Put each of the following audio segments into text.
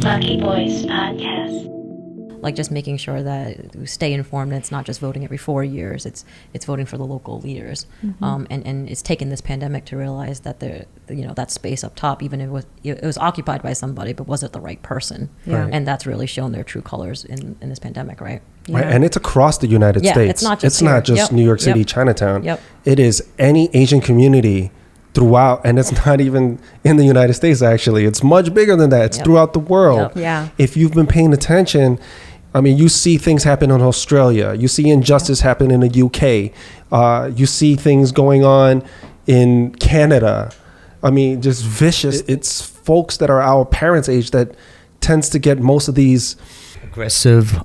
Lucky Boys Podcast. Like just making sure that we stay informed. And it's not just voting every 4 years. It's voting for the local leaders. And it's taken this pandemic to realize that that space up top, even if it was occupied by somebody, but was it the right person? Yeah. And that's really shown their true colors in this pandemic, right? Yeah. Right, and it's across the United States. It's not just New York City, Chinatown. Yep. It is any Asian community throughout, and it's not even in the United States, actually. It's much bigger than that. It's throughout the world. Yep. Yeah. If you've been paying attention, I mean, you see things happen in Australia. You see injustice happen in the UK. You see things going on in Canada. I mean, just vicious. It's folks that are our parents' age that tends to get most of these aggressive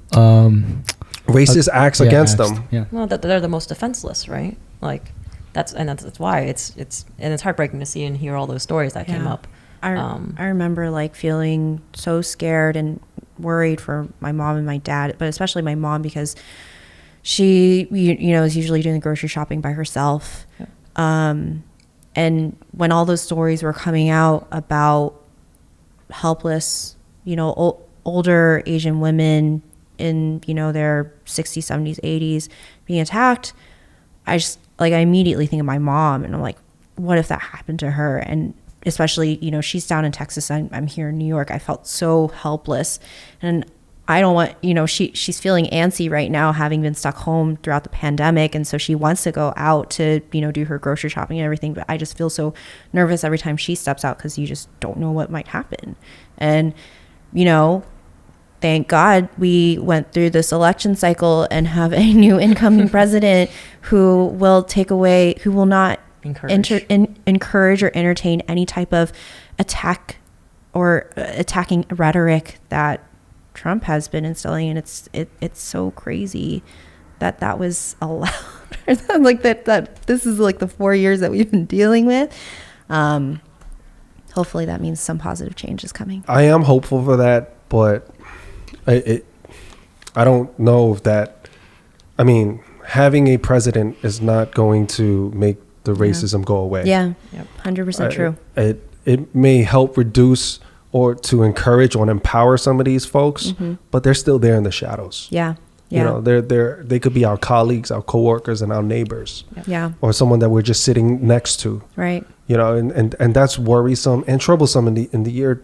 racist acts against them. Yeah. Well, that they're the most defenseless, right? Like that's why it's heartbreaking to see and hear all those stories that came up. I remember like feeling so scared and worried for my mom and my dad, but especially my mom, because she is usually doing the grocery shopping by herself. Yep. And when all those stories were coming out about helpless, older Asian women in, their 60s, 70s, 80s being attacked, I immediately think of my mom, and I'm like, what if that happened to her? And especially, she's down in Texas, I'm here in New York. I felt so helpless, and I don't want, she's feeling antsy right now, having been stuck home throughout the pandemic. And so she wants to go out to, do her grocery shopping and everything. But I just feel so nervous every time she steps out, because you just don't know what might happen. And, thank God we went through this election cycle and have a new incoming president who will not encourage or entertain any type of attack or attacking rhetoric that Trump has been instilling. And it's so crazy that was allowed. Like that this is like the 4 years that we've been dealing with. Hopefully that means some positive change is coming. I am hopeful for that, but I don't know if that, I mean, having a president is not going to make the racism go away. Yeah. Yep. 100% true. It may help reduce or to encourage or empower some of these folks, but they're still there in the shadows. Yeah. Yeah. They could be our colleagues, our coworkers, and our neighbors. Yeah. Or someone that we're just sitting next to. Right. And that's worrisome and troublesome in the year,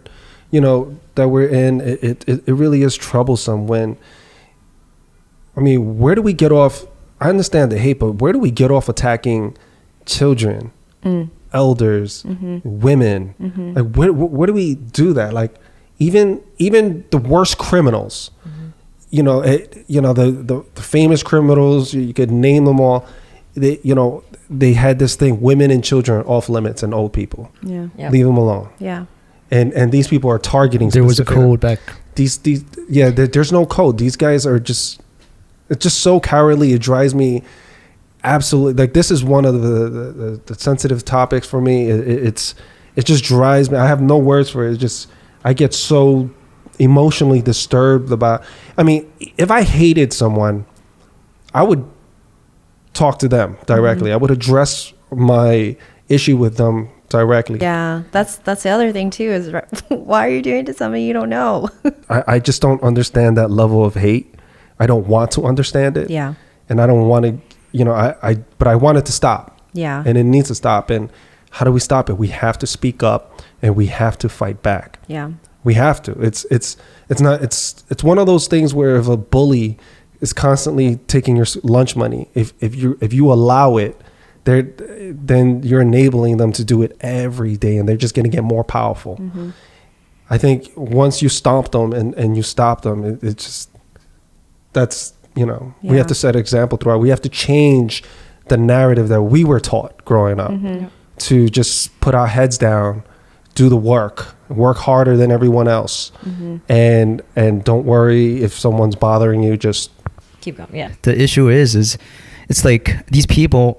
that we're in. It really is troublesome when, I mean, where do we get off? I understand the hate, but where do we get off attacking children, elders, women? Like, where do we do that? Like, even the worst criminals, the famous criminals, you could name them all. They had this thing: women and children are off limits, and old people. Yeah. Yep. Leave them alone. Yeah. And these people are targeting. There was a code back. There's no code. These guys are it's just so cowardly. It drives me absolutely. Like, this is one of the sensitive topics for me. It just drives me. I have no words for it. I get so emotionally disturbed about. I mean, if I hated someone, I would talk to them directly. I would address my issue with them directly. Yeah, that's the other thing too, is why are you doing it to somebody you don't know? I just don't understand that level of hate. I don't want to understand it. Yeah. And I don't want to, but I want it to stop. Yeah. And it needs to stop. And how do we stop it? We have to speak up, and we have to fight back. Yeah. We have to. It's one of those things where if a bully is constantly taking your lunch money, if you allow it, then you're enabling them to do it every day, and they're just going to get more powerful. I think once you stomp them and you stop them, we have to set an example throughout. We have to change the narrative that we were taught growing up to just put our heads down, do the work harder than everyone else, and don't worry if someone's bothering you. Just keep going. Yeah. The issue is it's like these people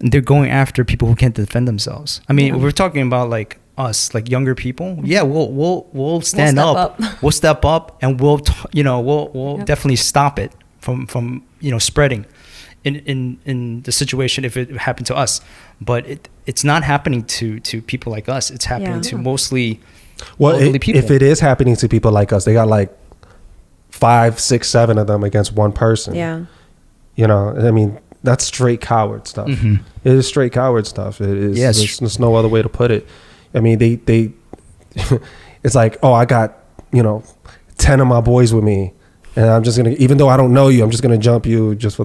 they're going after people who can't defend themselves. I mean, we're talking about like us, like younger people. Yeah, we'll stand up. We'll step up, and we'll definitely stop it from spreading in the situation if it happened to us. But it's not happening to people like us. It's happening to mostly Well, elderly people. if it is happening to people like us, they got like 5, 6, 7 of them against one person. Yeah. You know, I mean, that's straight coward stuff. Mhm. It is straight coward stuff. It is. Yes. There's no other way to put it. I mean, they it's like, oh, I got, 10 of my boys with me, and I'm just gonna, even though I don't know you, I'm just gonna jump you just for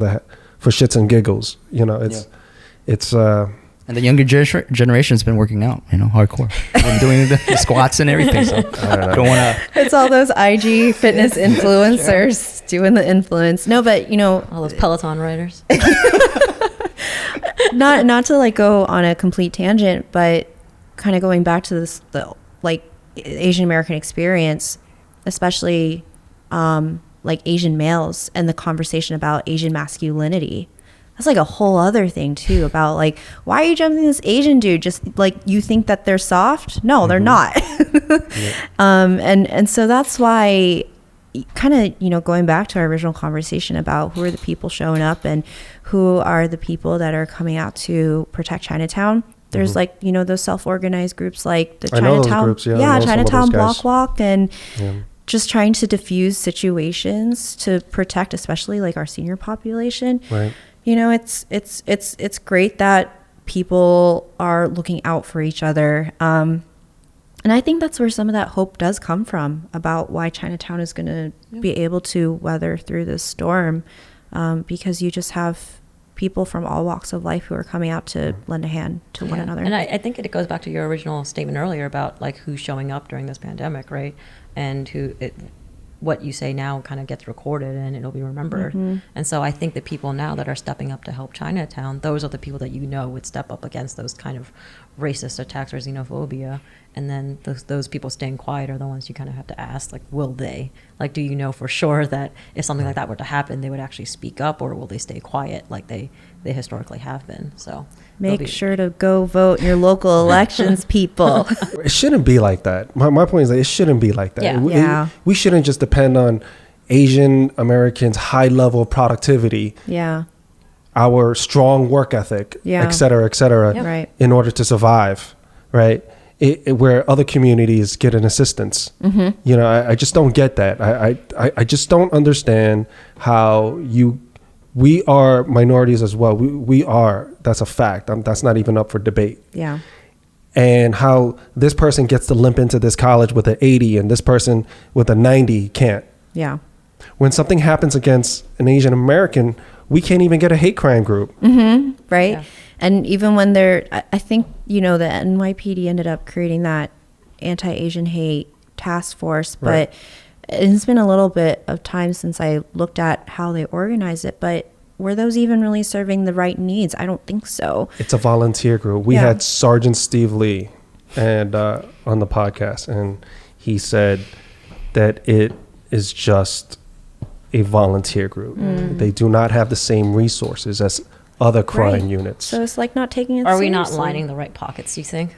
shits and giggles. It's And the younger generation's been working out, hardcore. Been doing the squats and everything. So I don't want to. It's all those IG fitness influencers doing the influence. No, but All those Peloton riders. not to like go on a complete tangent, but kind of going back to this, the like Asian American experience, especially like Asian males and the conversation about Asian masculinity. That's like a whole other thing too, about like, why are you jumping this Asian dude? Just like, you think that they're soft? No, they're not. And so that's why kind of, going back to our original conversation about who are the people showing up and who are the people that are coming out to protect Chinatown. There's like, those self-organized groups like the Chinatown, those groups, yeah, Chinatown Block Walk, and just trying to diffuse situations to protect, especially like our senior population. Right. It's great that people are looking out for each other. And I think that's where some of that hope does come from about why Chinatown is going to be able to weather through this storm, because you just have people from all walks of life who are coming out to lend a hand to one another. And I think it goes back to your original statement earlier about like who's showing up during this pandemic, right? And what you say now kind of gets recorded and it'll be remembered. And so I think the people now that are stepping up to help Chinatown, those are the people that would step up against those kind of racist attacks or xenophobia. And then those people staying quiet are the ones you kind of have to ask, like, will they? Like, do you know for sure that if something like that were to happen, they would actually speak up, or will they stay quiet like they historically have been? So make sure to go vote in your local elections, people. It shouldn't be like that. My point is that it shouldn't be like that. Yeah. We shouldn't just depend on Asian Americans' high level productivity. Yeah. Our strong work ethic, et cetera, Right. in order to survive, right? Where other communities get an assistance. I just don't get that. I just don't understand how we are minorities as well. We are. That's a fact. That's not even up for debate. Yeah. And how this person gets to limp into this college with an 80 and this person with a 90 can't. Yeah. When something happens against an Asian American, we can't even get a hate crime group. Right. Yeah. And even when I think, the NYPD ended up creating that anti-Asian hate task force, but it's been a little bit of time since I looked at how they organized it, but were those even really serving the right needs? I don't think so. It's a volunteer group. We had Sergeant Steve Lee on the podcast, and he said that it is just a volunteer group. They do not have the same resources as other crime units. So it's like not taking it Are seriously. we not lining the right pockets, do you think?